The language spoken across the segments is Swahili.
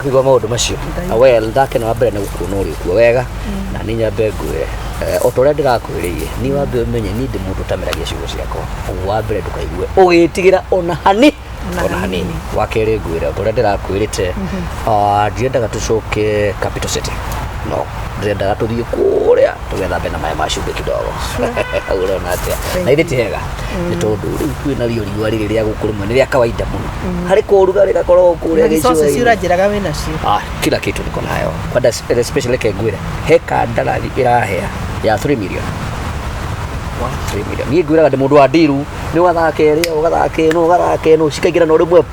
Kigwa maundu macio well ndake na mbere na gukuna uri kuo wega na ni nyambe ngwire otore ndirakwiriye ni wambe umenye ni ndi mundu tameragia ciugo ciakwa wa mbere ndukaigue ugitigira ona hanini wakere ngwire otore ndirakwirite ndiendaga tucoke capital city no ndiendaga tuthie kuria tugethambe na maya macumbi kidogo urona atia na ithi hega ni tondu riu kwina riũa rĩrĩ rĩa gũkũrũmwe nĩ rĩa kawaida muno harĩ kũruga rĩgakorwo kũrĩa gĩcũa sisi ũranjĩraga wĩna cio kila kitu niko nayo kwenda especially kengwire heka ndarathi irahea ya 3 million 3 million niĩ ngwiraga ndĩ mũndũ wa ndiru nĩ ũgathake ĩrĩa ũgathake no cikaingĩra no rĩmwe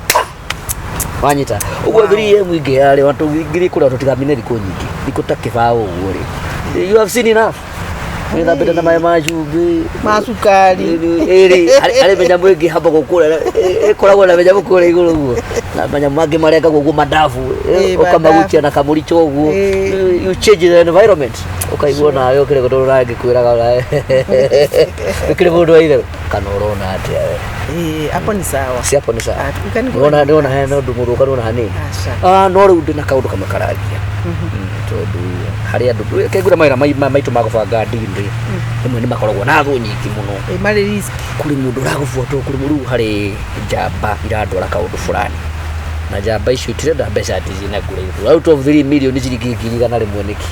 wanyita uguo 3M ingĩarĩ watu ngiri kũrĩa tũtigamine thikũ nyingĩ thikũ ta kĩbaũ ũguo rĩ you have seen enough witha mbere na maĩ macumbi macukari arĩ menyamu ĩngĩ hamba gũkũrĩa ĩkoragwo na menyamu kũrĩa igũrũ ũguo na menyamu mangĩ marengagwo ũguo mandabu ũkamagutia na kamũricho ũguo you change the environment ũkaigua nawe ũkĩrĩ gũtũrũ na ngĩkwĩraga ũkĩrĩ mũndũ wa itherũ kana ũrona atĩa we hapo ni sawa si hapo ni sawa unaona hena ũndũ mũndũ ũkanona hanini no rĩu ndĩ na kaũndũ kamwe kararia tondu harĩ andũ kengwĩra mawĩra maitũ magũbanga ndini rĩmwe nĩ makoragwo na thũ nyingĩ mũno marĩ risk kũrĩ mũndũ ũragũbuatwo kũrĩ mũrũ harĩ njamba iratwara kaũndũ fulani na njamba icio itirenda mbeca ndizina ngũrĩirwo out of 3 million ciringi ngiri igana rĩmwe nĩki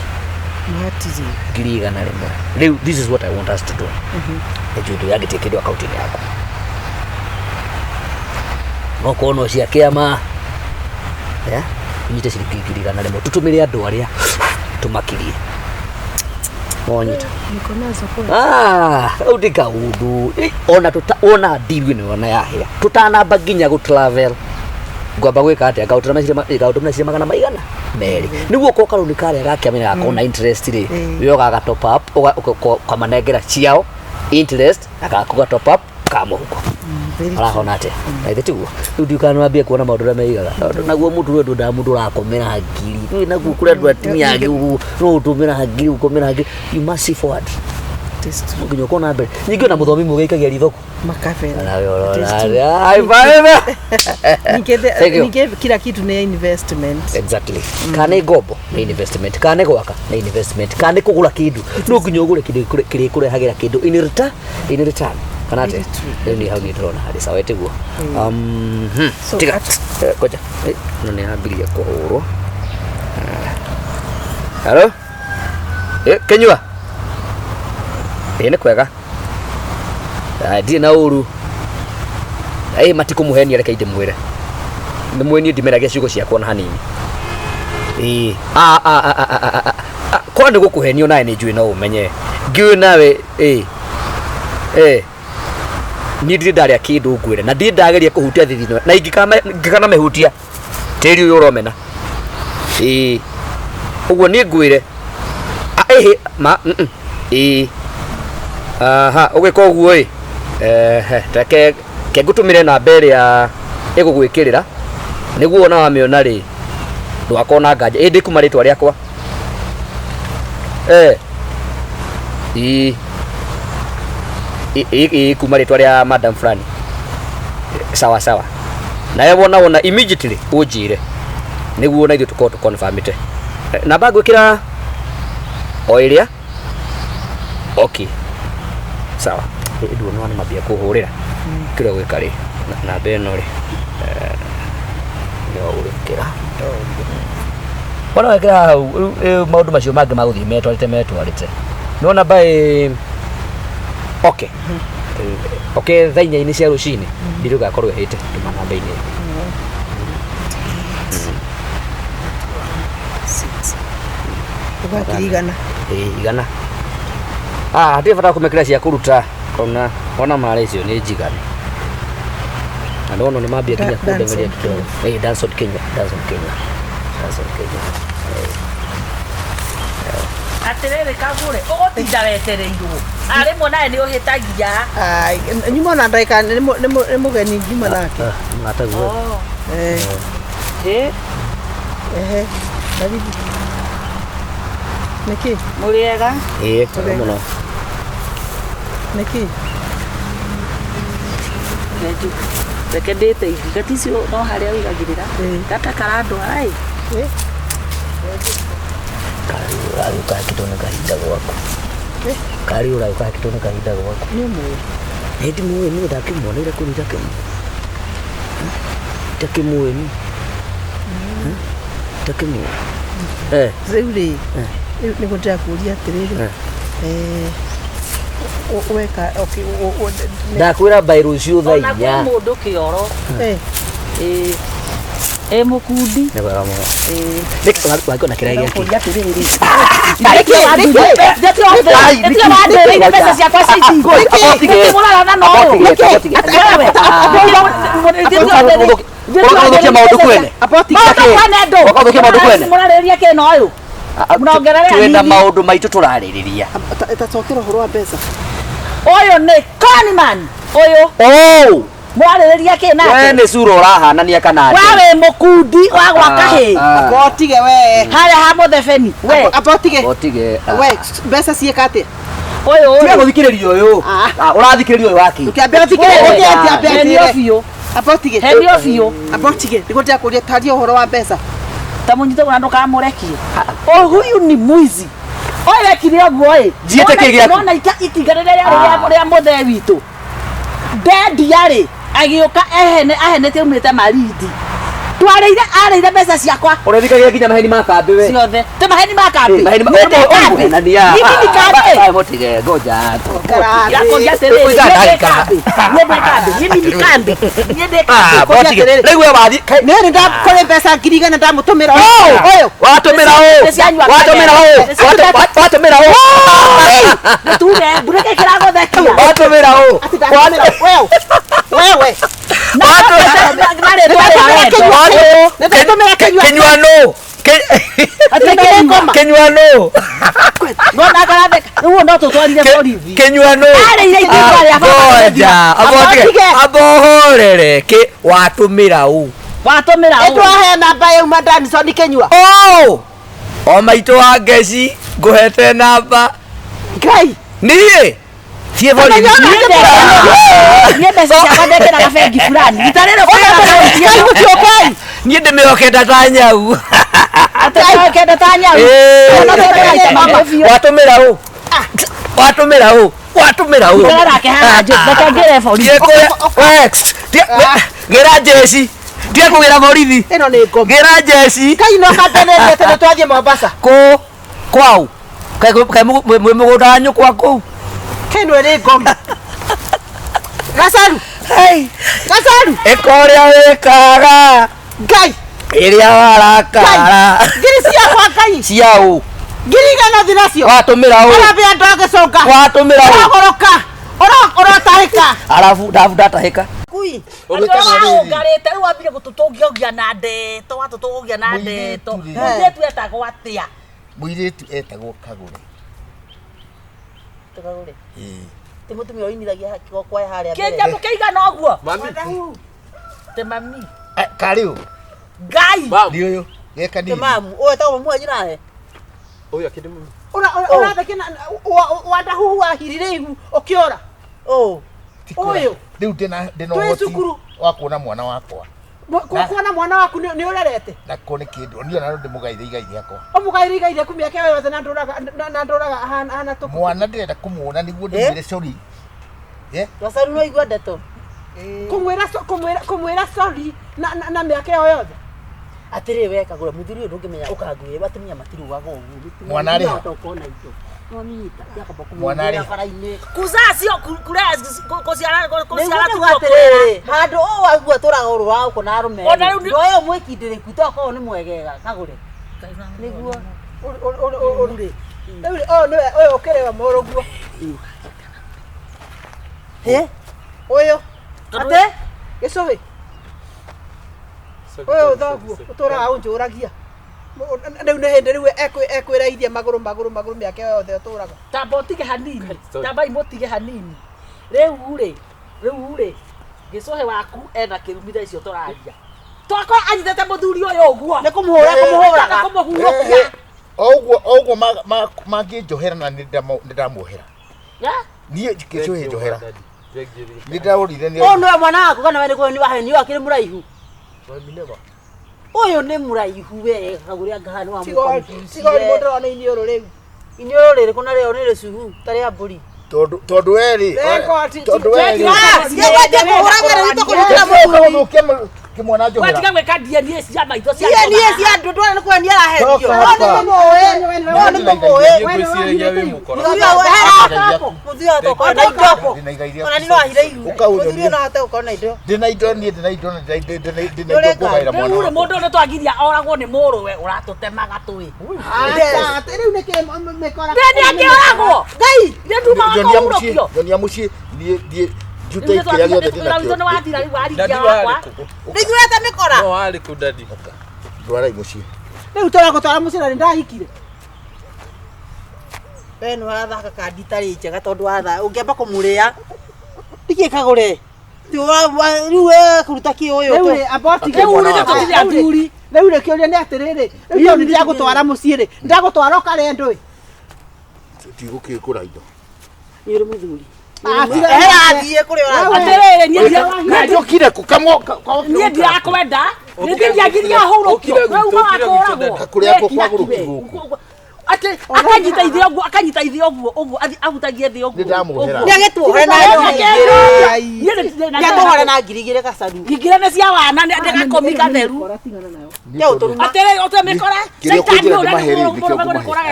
ngiri igana rĩmwe rĩu this is what I want us to do ejundu yagĩtie kĩndũ akaunti-inĩ yaku no kono cia kĩama unyite ciringi ngiri igana rĩmwe tũtũmĩre andũ arĩa tũmakirie monyita au ndika undu ona ndiru ni ona yahia tutanamba nginya go travel ngwamba gwika atia gautũmĩra ciria magana maigana meri niguo ko karuni kare gakiamenya gakona interest ri yo gaga top up kamanengera ciao interest agakuga top up kamuhuko arahona atia na ithe tiguo riu ndikanambia kuona maũndũ ũrĩa meigaga naguo mũndũ ũyũ mũndũ ũrakomera ngiri rĩu naguo kũrĩ andũ atimia angĩ no ũtũmĩra ngiri ũkomera ngiri you must see forward nginya ũkona mbere ningĩ ona mũthomi mũgeikagia rithoko makabera ningĩ kila kitu ni investment exactly kana ngombo ni investment kana gwaka ni investment kana kũgũra kĩndũ no nginya ũgũre kĩndũ kĩrĩa kũrehagĩra kĩndũ in return kana atĩa rĩu nĩ hau nĩ ndĩrona harĩ sawa tiguo tiga koja no nĩ ambirie kũhũrwo hello kenyua nĩ kwega ndirĩ na ũru matikũmũhenia reke ndĩmwĩre ndĩmwĩnie ndimeragia ciugo ciakwa na hanini korwo nĩ gũkũhenio nawe nĩ njũĩ no ũmenye ngiũĩ nawe niĩ ndirĩ ndarĩa kĩndũ ngwĩre na ndirĩ ndageria kũhutia thithino na ingĩkana mehutia tĩri ũyũ ũromena ũguo niĩ ngwĩre ũgĩka ũguo reke ngũtũmĩre namba ĩrĩa ĩgũgwĩkĩrĩra nĩguo ona wamĩona rĩ ndũgakorwo na nganja ĩndĩ kuma rĩtwa rĩakwa kuma rĩtwa rĩa madam fulani sawa sawa nawe wona immediately ũnjĩre nĩguo na ithuĩ tũkorwo tũconfirmĩte namba ngwĩkĩra o ĩrĩa okay sawa ndio no mambia kuhurira kile gwika ri na beno ri yo urikira wana wekira maundu macio mangĩ magũthii metwarĩte nona by okay thainyainĩ cia rũcinĩ ndirĩ gakorwo hĩte tuma namba-inĩ igana igana ndirĩ bata kũmekĩra cia kũruta ona marĩ icio nĩ njigane na ndono nĩ mambia nginya kũndemeria kidogo Danson Kenya atirere Kagure ũgũtinda wetereirwo arĩmwe nawe nĩ ũhĩtagia nyuma na ndaika nĩ mũgeni nyuma nake ngataguo David niki mũrĩega mũno niki reke ndĩte igati icio no harĩa wĩigagĩrĩra gata karandwara Kari uka kitone kahinda gwako. Kari uka kitone kahinda gwako. Ni mu. Eti muwe ni ndakimwona ira kuri take. Take muwe ni. Take muwe. Zeuri. Ni kutaka kulia atiriri. Weka okay ndakwira bairu cio thainya na mundu kioro mukundi ne bara mo next wako na kirege ki pesa cia kwa saizi mulala no Wakothũkia maũndũ kwene wakothũkia maũndũ kwene mũrarĩrĩria kĩno ũyũ mũrongerera twĩna maũndũ maitũ tũrarĩrĩria tatokera ũhoro wa mbeca ũyũ nĩ conman ũyũ mũrarĩrĩria kĩ nake we nĩ cura ũrahanania kana we wĩ mũkundi wa gwaka hĩ abotige we harĩa ha mũthebeni we abotige we mbeca ciĩka atĩa ũyũ tiga gũthikĩrĩria ũyũ ũrathikĩrĩria ũyũ waki ũkĩambia biũ abotige hendio biũ abotige nĩgũtĩa kũria taria ũhoro wa mbeca tamunyite kuna ndo kamurekie huyu ni mwizi oye ekire ũguo ĩ njiĩte kĩ gĩaku nona itinganĩre rĩa mũthee witũ ndendiarĩ agĩũka ahenete umĩte marindi twarĩire arĩire mbeca ciakwa ũrethikagia nginya maheni ma kambĩ we ciothe te maheni ma kambĩ motige ngoja rĩu we wathi nĩ ndakore mbeca 1,000 ndamũtũmĩra ũyũ watũmĩra ũyũ tuge bureke kĩragũthekia watũmĩra ũyũ wewe Kenyuano Kenyuano ngona karabe uwo ndo tutwarire borithi Kenyuano abohorere ke watumira u etwahe namba ya madani so nikenyua o maito wa ngeci nguhete namba ngai niĩ tie borithi niĩ mbeca ciakwa ndekĩraga bengi fulani itarĩrĩ niĩ ndĩmĩhokete ta nyau atĩhokete ta nyau watũmĩra ũ ndarake haha reke ngĩre borithi gĩra jeci tie kũgĩra borithi ĩno nĩ ngombo gĩra jeci kai no katenerie tene twathie Mombasa kwau kai mũgũnda wa nyũkwa kũu kai no nĩ ngombo gacaru ĩkorĩa wĩkaga ngai ĩrĩa warakara ngiri ciakwa ngai ciaũ 1,000 thinacio watũmĩra ũ arabia ndagĩcoka watũmĩra ũ ũragoroka ũrotahĩka arabu ndatahĩka kui ũngarĩte rĩu wambire gũtũtũngia na ndeto watũtũngia na ndeto mũirĩtu etagwo atĩa mũirĩtu etagwo Kagure ti mũtumia ũinithagia kwa harĩa mbere kĩnjamu kĩigana ũguo te mami karĩũ ngai nĩ ũyũ geka nini mamu ũyũ etagwo mamu wanyu nawe ũyũ akĩndĩ mũmi ũrathekena wadahuhu wahirire ihu ũkĩora ũyũ rĩu ndĩna ũhoti wa kuona mwana wakwa kuona mwana waku nĩ ũrerete nako nĩ kĩndũ niona no ndĩmũgaithe igai rĩakwa ũmũgaire igai rĩaku mĩaka yothe na ndũraga hana tũkũ mwana ndĩrenda kũmuona nĩguo ndĩmwĩre sorry Wasaru no igua ndeto kumwĩra sorry na mĩaka ĩyo yothe atĩrĩ we Kagure mũthuri ũyũ ndũngĩmenya ũkangũire batumia matirugaga ũguo mwana arĩ mwana arĩ kuzacio kuciara handũ ũũ wagua tũraga ũrũ wa ũkũ na arũme ũyũ mwĩkindĩrĩku tokorwo nĩ mwegega Kagure nĩguo ũyũ ũkĩrĩwa mũrũguo ũyũ atĩ gĩcũhĩ ũyũ thoguo ũtũraga ũnjũragia rĩu nĩ hĩndĩ rĩu ekwĩreithia magũrũ mĩaka yothe ũtũraga tamba ũtige hanini tamba imũtige hanini rĩu rĩ gĩcũhĩ waku ena kĩrumitha icio tũraria twakorwo anyitĩte mũthuri ũyũ ũguo nĩ kũmũhũraga ũguo mangĩnjohera na nĩndamuohera niĩ gĩcũhĩ njohera nĩndaũrire ũyũ nĩwe mwana waku kana we nĩ waheni wakĩrĩ mũraihu Uyu ni muraihu we Kagure ngahani wa Tigo mũndũ ona iniũrũ rĩu. Iniũrũ rĩrĩ kuna rĩo nĩ rĩcuhu tarĩ ya mbũri. Tondu eri. Tondu eri. Kimwana njohera. Watiga gwĩka DNA cia maitho cia. DNA cia andũ ndwara nĩ kuonia arahendio. Muthia toko na indo. Ona ni no ahire iru. Muthia no hata ukona indo. Ndina indo ni ndina indo kugaira mwana. Rĩu mũndũ ũrĩa twagiria oragwo nĩ mũrũwe ũratũtemaga tũĩ. Rĩu nĩ kĩ mekora. Nĩ angĩoragwo. Ngai, nĩ nduma wakũrũkio. Nyonia muciĩ die Jute kĩrĩa gĩothe ndĩna kĩo. Nĩnyuĩte mĩkora. No arĩ kũ dadi. Ndwara muciĩ. Rĩu tũragũtwara mũciĩ na ndahikire. We nĩ wathaka kandi itarĩ njega tondũ watha ũngĩamba kũmũrĩa. Ndikĩ Kagure. Rĩu we kũruta kĩ ũyũ. Rĩu aboti Rĩu nĩ tũtithia athuri. Rĩu rĩ kĩũria nĩ atĩrĩrĩ. Rĩu nĩ ndagũtwara mũciĩ rĩ. Ndagũtwara ũkarĩa ndũĩ. Tigũkĩkũra indo. Nĩ ũrĩ mũthuri. Athiĩ kũrĩa ũrathiĩ. Atĩrĩrĩ niĩ Njũkire kũkamwo. niĩ ndirakwenda. Nĩ ndĩngiagiria hũrũkio. Rĩu magakũragwo. Kũrĩa kwagũrũki gũkũ. Ati akanyita ithe ũguo ahutagie thĩ ũguo. Nĩ ndamũhera. Nĩ agĩtuohore na ngiri na ngiri igĩrĩ gacaru. Ngigire nĩ cia wana ndĩgakomi gatheru. Atĩrĩ ũtemĩkora.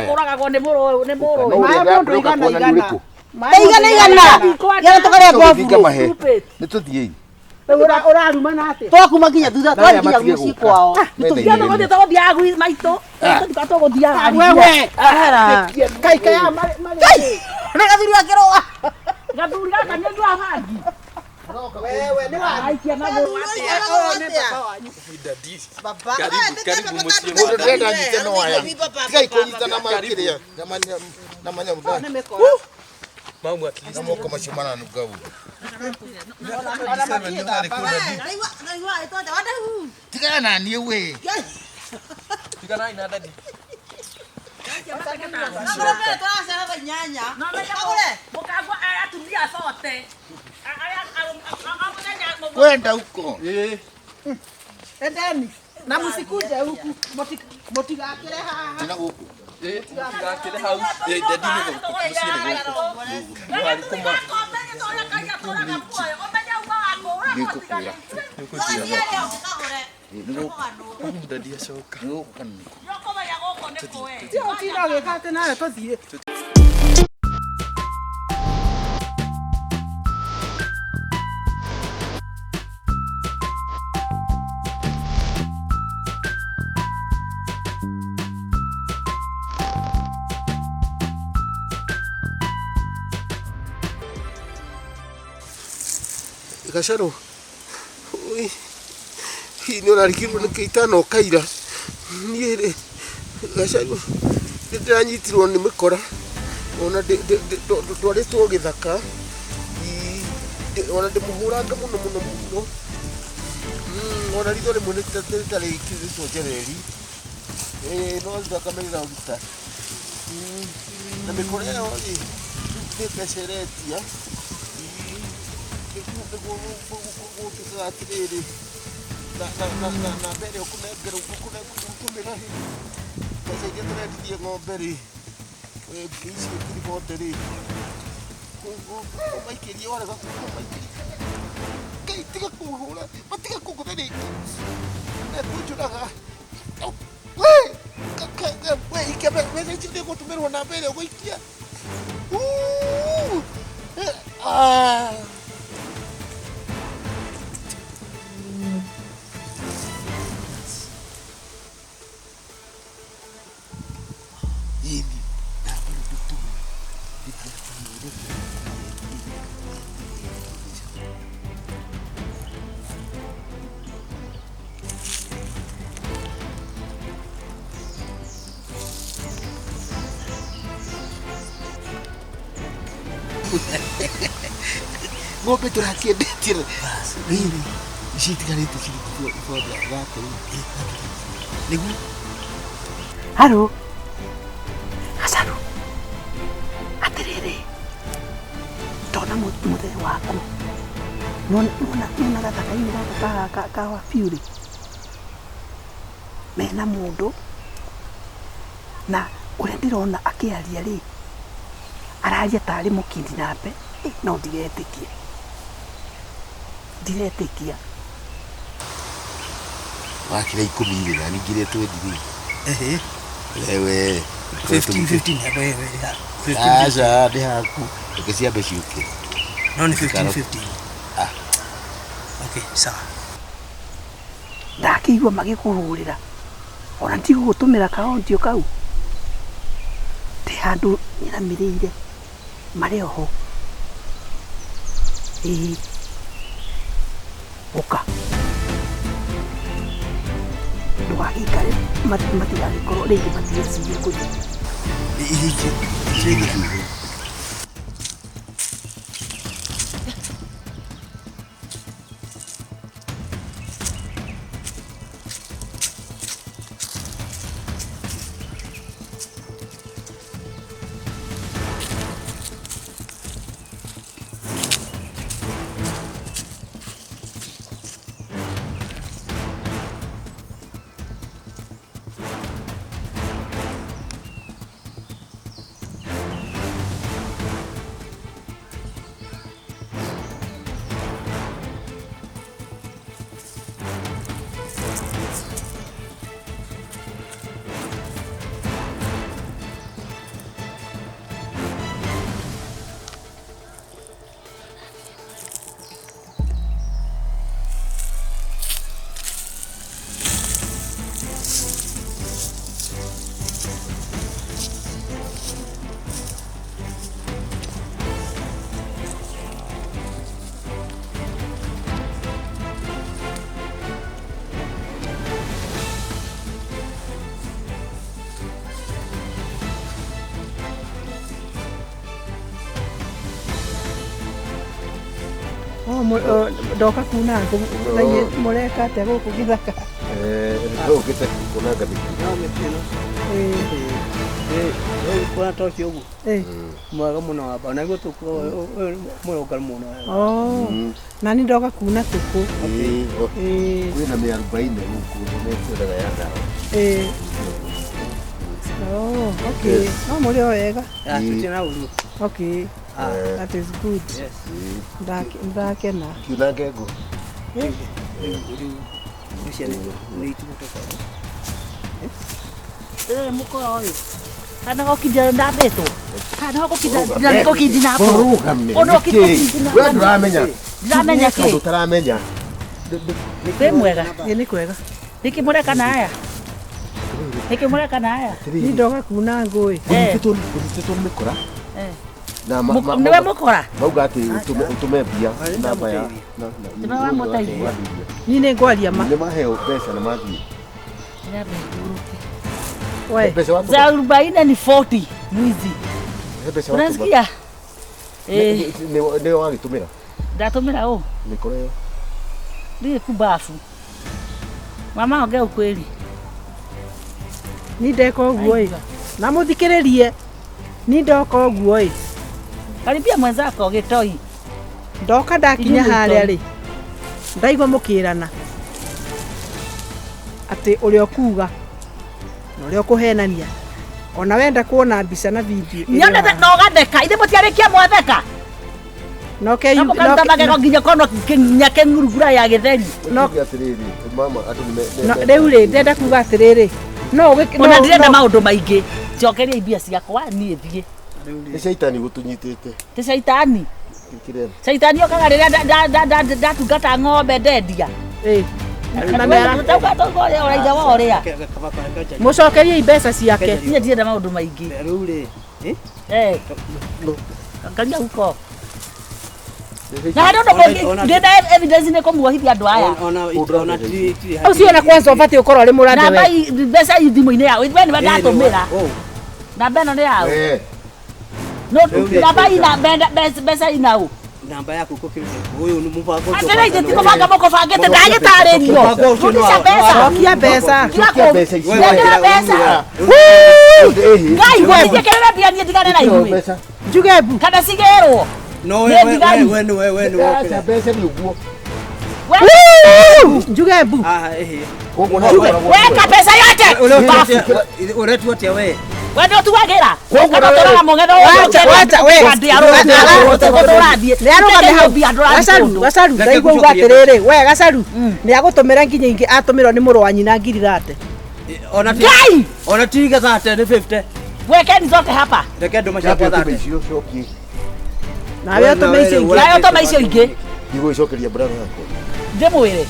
Kũragagwo nĩ mũrũwe. Igana. Gera tũkarĩa ngobu. Nĩ tũthiĩ. Ũraruma na atĩ. Twakuma nginya thutha twathiaga mũciĩ kwao. Tũthiaga gũthiĩ tũgũthiaga maitũ. Tũthiaga Wewe. Kai ya mari. Na gathuri wakĩrũa. gathuri gaka nĩ ndwa hangi. Wewe nĩ aikia na mũrũ baba. Karibu muciĩ. Mũndũ ndĩrenda nyite no aya. Tiga ikũnyita na makĩrĩa. Na manyamũ. Mamu at least. Namoko mashimana nugau. Tiga na niĩ we. Tiga na ina dadi. Kwenda huko. Endeni. Na msikuje huku. Motigakire haha. Tena huko. Tigakĩre hau. Dadi nĩ muciĩ nĩ gũkũ. Ari kuma. Dadi acoka. Sio kina gekate nayo tũthiĩ. Gacaro. Ui. Hii nĩ ũrarigirwo nĩ kĩitano kaira. Niĩ rĩ. Gacaro. Ndĩranyitirwo nĩ mĩkora. Ona twarĩtwo gĩthaka. Ona ndĩmũhũranga mũno. Ona ritho rĩmwe nĩtarĩkĩrĩtwo njereri. No thakamenyera ũruta. Na mĩkora ĩyo rĩ. Ndĩkeceretia. Atĩrĩrĩ na mbere ũkũnengera ũkũmĩra mbeca iria tũrendithie ng'ombe rĩ ici ngiri rĩ ũmaikĩrie warega kũmaikĩria Ngai tiga kũhũra matiga kũgũtha rĩngĩ nekũnjũraga we ikia mbeca icio nĩgũtũmĩrwo na mbere ũgũikia ng'ombe tũrakĩendetie rĩrĩ ici itigarĩte ciringi 430 nĩguo Haro. Gacaro. Atĩrĩrĩ. Ndona mũthee waku. Nona gathaka-inĩ gaka ka wa biũ rĩ. mena mũndũ na ũrĩa ndĩrona akĩaria rĩ araria tarĩ mũkindi nambe no ndiretĩkia wakira 10 na ningire 20 ehe lewe 15 hapa wewe acha ndihaku ukisiambe ciuke no ni 15 okay sawa ndakĩigua magĩkũhũrĩra ona ndigũgũtũmĩra kaũntio kau ndĩ handũ nyiramĩrĩire marĩ oho ũka ndũgagĩikare matigagĩkorwo rĩngĩ matigecirie gũthiĩ ndoka kuna ngũ mũreka atĩa gũkũ gĩthaka ũkĩte kuna ngathĩ kuna toci ũguo mwega mũno wamba naguo tũkũ mũrũnga mũno na nĩ ndoka kuna tũkũ kwĩna mĩarubaine gũkũ nĩtwendaga ya ndawa okay no mũrĩ o wega tũtirĩ na ũru okay that is good. Yes. Ndakena. Kiuna ngengũ. Mũkora ũyũ. Kana gokindira ndambĩtwo. Kana gokindira gokindina hapo. Ono kindina. Wewe ndũramenya. Ndamenya kĩ? Ndũtaramenya. Nĩ mwega. Nĩ kwega. Nikimureka na haya. Nikimureka na haya. Ni ndoga kuna ngũĩ. Gũthitĩtwo nĩ mĩkora. Niwe mũkora? Mauga atĩ ũtũme mbia namba ya na wamuteithia. Ni nĩ ngwaria ma. Nĩ maheo mbeca na mathiĩ. Wewe za 40 ni 40 mwizi. Unasikia? Nĩ wagĩtũmĩra. Ndatumira ũ? Mĩkora ĩyo. Ndiye kubafu. Mama ongea ukweli. Ni ndeka ũguo ĩ. Na mũthikĩrĩrie. Ni ndoka ũguo ĩ. Karibia mwenzako gĩtoi. Ndoka ndakinya harĩa rĩ. Ndaigua mũkĩrana. Atĩ ũrĩa kuuga na ũrĩa kũhenania. Ona wenda kuona mbica na video. Nyonete no gatheka, ithe mũtiarĩkia mwatheka. No ke yu. No kamagego nginya kono kinya kengurugura ya gĩtheri. No atĩrĩrĩ mama andũ no rĩu rĩ ndenda kuuga atĩrĩrĩ. No ona ndirenda maũndũ maingĩ. Cokeria mbia ciakwa niĩ thiĩ. Nĩ caitani gũtunyitĩte. Ti caitani. Caitani okaga rĩrĩa ndatungata ng'ombe ndendia. Na mera tũtauga ũraiga wa ũrĩa. Mũcokerie mbeca ciake. Niĩ ndirenda maũndũ maingĩ. Rĩu rĩ. Angalia huko. Na ndĩna evidence nĩ kũmuohithia andũ aya. Ona ti. Ũcio na kwanza ũbatiĩ ũkorwo ũrĩ mũrande we. Na mbeca thimũ-inĩ yao. Ithuĩ nĩ ndatũmĩra. Namba ĩno nĩ yao. No namba ina mbeca ina ũ. Namba yaku kokire huyo ni mpango tu. Atena ije tiko banga moko fangete ndagĩtarĩrio. Rudisha mbeca. Rokia mbeca. Rokia mbeca. Rokia mbeca. Ngai wewe jekerera bia nie ndigane na ithuĩ. Njugebu. Kana cigerwo. No wewe. Acha mbeca ni ũguo. Njugebu. Ah Weka pesa yote. Uretuote wewe. Wewe ndio tuwagira. Ukatotora mongero wacha wewe. Gacaru ndaigua ugatiriri we gacaru ni agutumira nginya ingi atumirwo ni muru wa nyina ngiriraate ona tiga thate ni 50 wekeni zote hapa reke ndo mashaka thate na wewe tumeicio ingi nayo tumeicio ingi Igoicokeria brother yako. Ndimwire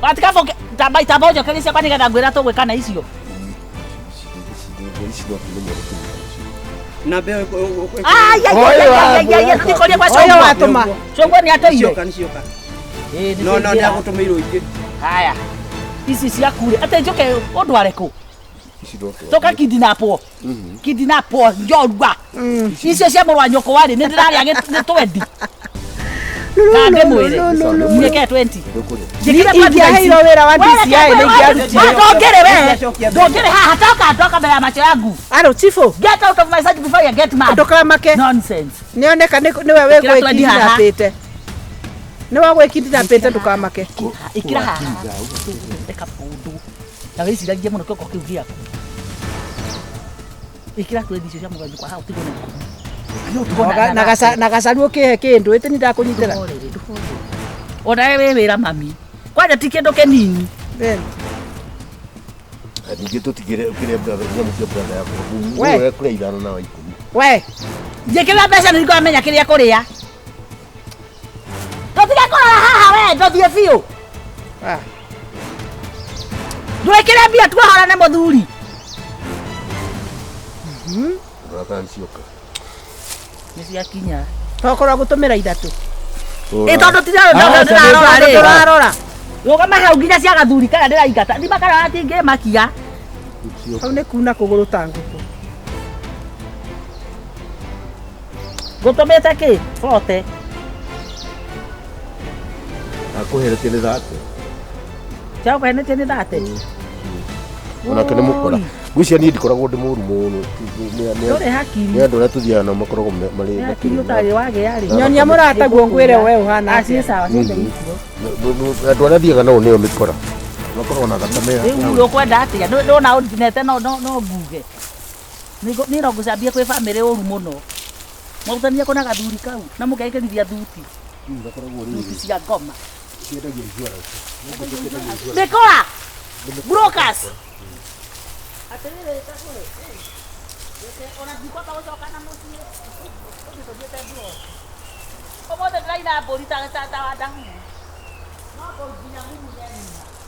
watikapo tabai tabojo kalisia kwani kada ngwira to gwekana icio na be ndikoria kwa oyo watuma shongo ni atoire no ni agutumirwo ingi haya ici cia kure ate njoke ondware ku toka kidinapo kidinapo njorwa icio cia murwa nyoko wari ni ndiraria ni 20 kande mwire nyeke 20 Ingia hilo wera wa DCI ni ngiaruti ndongere haha toka mbele ya macho yangu alo chifu get out of my sight before you get mad ndoka make nonsense nioneka ni wewe gwikindira pete ni wa gwikindira pete ndukamake ikira haha ndeka pundu na wisi ndagie muno koko kiugia ikira twedicio cia muganyu kwa hau tigone na gacaru ukihe kindu iti ni ndakunyitira ona wewe wira mami kwaja ti kindu kinini Ningĩ tũtigire kĩrĩa brother nyamũ cia brother yako. Wewe kũrĩa ithano na 10. we njikira mbeca nĩ ngomenya kĩrĩa kũrĩa tũtige kũrora haha we ndũthiĩ biũ ndwĩkĩre mbia tuahora nĩ mũthuri Brother ncioka. nĩ ciakinya tokorwo gutumira ithatu tondũ turarora rũgama hau nginya cia gathuri kana ndĩraingata ndimakara atingĩmakia hau nĩ kuna kũgũrũ ta ngũkũ ngũtũmĩte kĩ bote Akũherete nĩ thate. ciakũhenetie nĩ thate Onake nĩ mũkora. Ngwĩciria niĩ ndikoragwo ndĩ mũru mũno. ndũrĩ hakiri Nĩ andũ arĩa tũthiaga nao makoragwo marĩ hakiri ũtarĩ wagĩa-rĩ nyonia mũrataguo ngwĩre we ũhana aciĩ sawa ciothe icio andũ arĩa thiaga nao nĩo mĩkora. Makoragwo na thakame. rĩu ũkwenda atĩa ndona ũndinete no mbuge nĩ no ngũcambia kwĩ bamĩrĩ ũru mũno mũrutania kũna gathuri kau na mũgeikĩrithia thuti thuti cia ngoma Dekora brokers atĩrĩrĩ takũrĩ ona ndikwamba gũcoka na mũciĩ ũgĩtũthiĩte bro ũmũthĩ ndĩraina mbũri ta wa ndangu no mbũri nginya ngumu nyenina